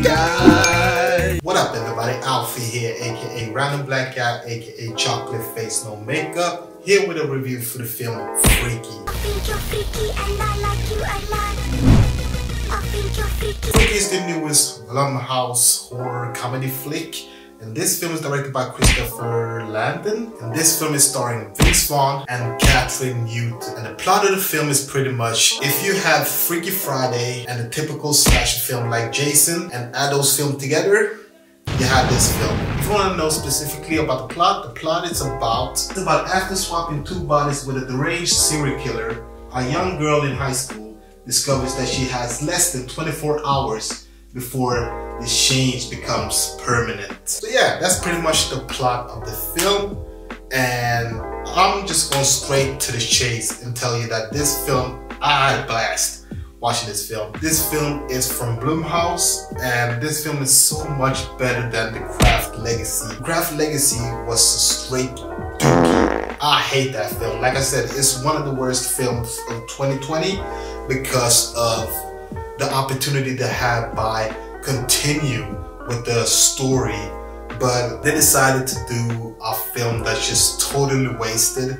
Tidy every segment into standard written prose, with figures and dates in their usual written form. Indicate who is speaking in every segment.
Speaker 1: guy. What up, everybody? Alfie here, aka Random Black Cat, aka Chocolate Face No Makeup, here with a review for the film Freaky.
Speaker 2: I think you're freaky and I like you a lot. I think you're freaky.
Speaker 1: Freaky is the newest Blumhouse horror comedy flick, and this film is directed by Christopher Landon, and this film is starring Vince Vaughn and Kathryn. And the plot of the film is pretty much, if you have Freaky Friday and a typical slasher film like Jason and add those films together, you have this film. If you want to know specifically about the plot is about after swapping two bodies with a deranged serial killer, a young girl in high school discovers that she has less than 24 hours before this change becomes permanent. So yeah, that's pretty much the plot of the film, and I'm just going straight to the chase and tell you that this film, I had a blast watching this film. This film is from Blumhouse, and this film is so much better than The Craft Legacy. Craft Legacy was a straight dookie. I hate that film. Like I said, it's one of the worst films of 2020 because of the opportunity they had by continue with the story, but they decided to do a film that's just totally wasted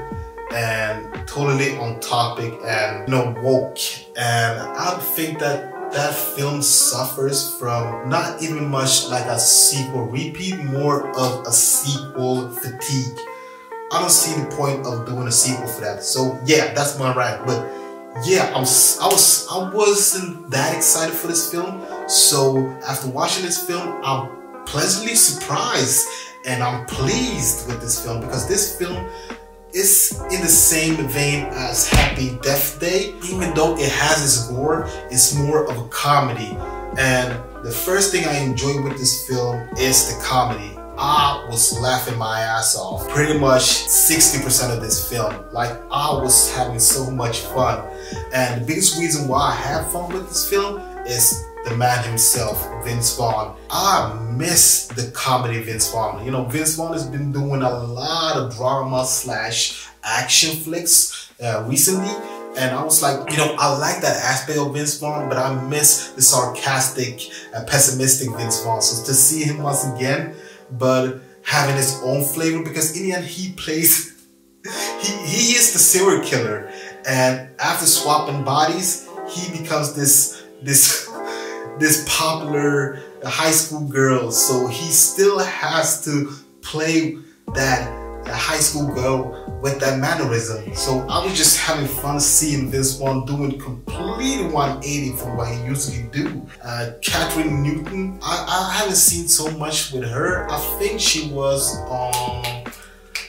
Speaker 1: and totally on topic and woke. And I think that that film suffers from not even much like a sequel repeat, more of a sequel fatigue. I don't see the point of doing a sequel for that. So yeah, that's my rant. But yeah, I wasn't that excited for this film. So after watching this film, I'm pleasantly surprised and I'm pleased with this film, because this film is in the same vein as Happy Death Day. Even though it has its gore, it's more of a comedy. And the first thing I enjoy with this film is the comedy. I was laughing my ass off pretty much 60% of this film. Like, I was having so much fun. And the biggest reason why I have fun with this film is the man himself, Vince Vaughn. I miss the comedy Vince Vaughn. You know, Vince Vaughn has been doing a lot of drama / action flicks recently. And I was like, you know, I like that aspect of Vince Vaughn, but I miss the sarcastic and pessimistic Vince Vaughn. So to see him once again, but having his own flavor, because in the end he plays, he is the serial killer, and after swapping bodies, he becomes this popular high school girl. So he still has to play that high school girl with that mannerism. So I was just having fun seeing Vince Vaughn doing completely 180 from what he usually do. Kathryn Newton, I haven't seen so much with her. I think she was on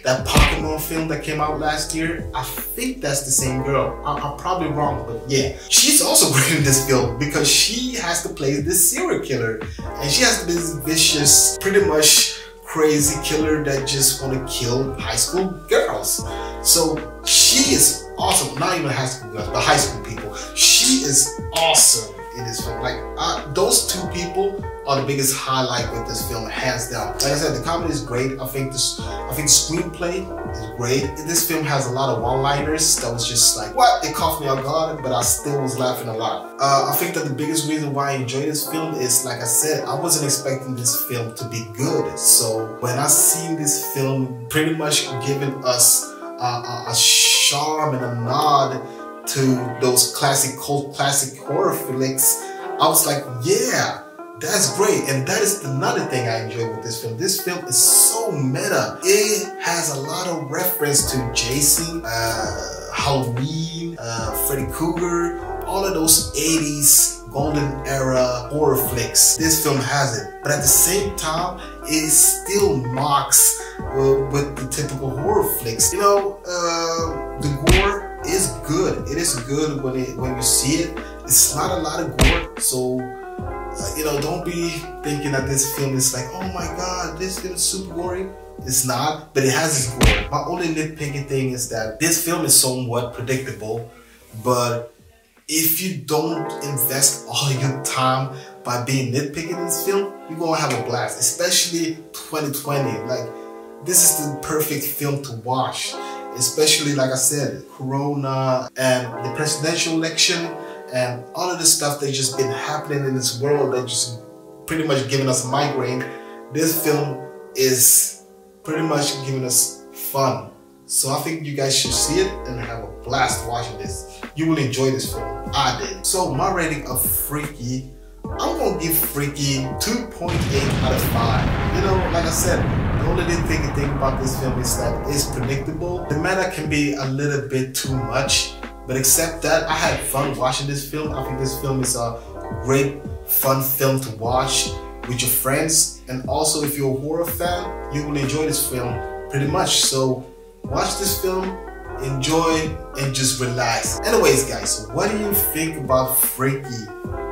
Speaker 1: that Pokemon film that came out last year. I think that's the same girl. I'm probably wrong, but yeah. She's also great in this film because she has to play this serial killer. And she has to be this vicious, pretty much crazy killer that just want to kill high school girls. So she is awesome. Not even high school girls, but high school people. She is awesome in this film. Like, those two people are the biggest highlight with this film, hands down. Like I said, the comedy is great. I think the screenplay is great. This film has a lot of one-liners that was just like, what? It caught me off guard, but I still was laughing a lot. I think that the biggest reason why I enjoy this film is, like I said, I wasn't expecting this film to be good. So when I seen this film pretty much giving us a charm and a nod to those cult classic horror flicks, I was like, yeah, that's great. And that is another thing I enjoy with this film. This film is so meta. It has a lot of reference to Jason, Halloween, Freddy Krueger, all of those 80s golden era horror flicks. This film has it, but at the same time, it still mocks with the typical horror flicks. You know, the gore is good. It is good when you see it. It's not a lot of gore, so you know, don't be thinking that this film is like, oh my god, this film is super gory. It's not, but it has its gore. My only nitpicking thing is that this film is somewhat predictable, but if you don't invest all your time by being nitpicking in this film, you're gonna have a blast, especially 2020. Like, this is the perfect film to watch, especially, like I said, Corona and the presidential election and all of the stuff that's just been happening in this world that just pretty much giving us a migraine, this film is pretty much giving us fun. So I think you guys should see it and have a blast watching this. You will enjoy this film. I did. So my rating of Freaky, I'm gonna give Freaky 2.8 out of 5. You know, like I said, the only thing about this film is that it's predictable. The meta can be a little bit too much, but except that, I had fun watching this film. I think this film is a great, fun film to watch with your friends. And also, if you're a horror fan, you will enjoy this film pretty much. So watch this film, enjoy, and just relax. Anyways, guys, what do you think about Freaky?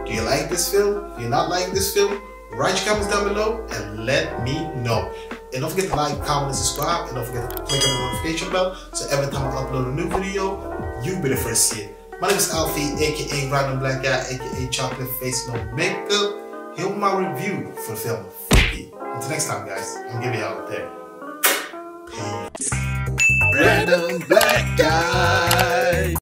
Speaker 1: Do you like this film? Do you not like this film? Write your comments down below and let me know. And don't forget to like, comment, and subscribe. And don't forget to click on the notification bell so every time I upload a new video, you'll be the first to see it. My name is Alfie, aka Random Black Guy, aka Chocolate Face No Makeup. Here with my review for the film Freaky. Until next time, guys, I'm giving you out there. Peace. Random Black Guy.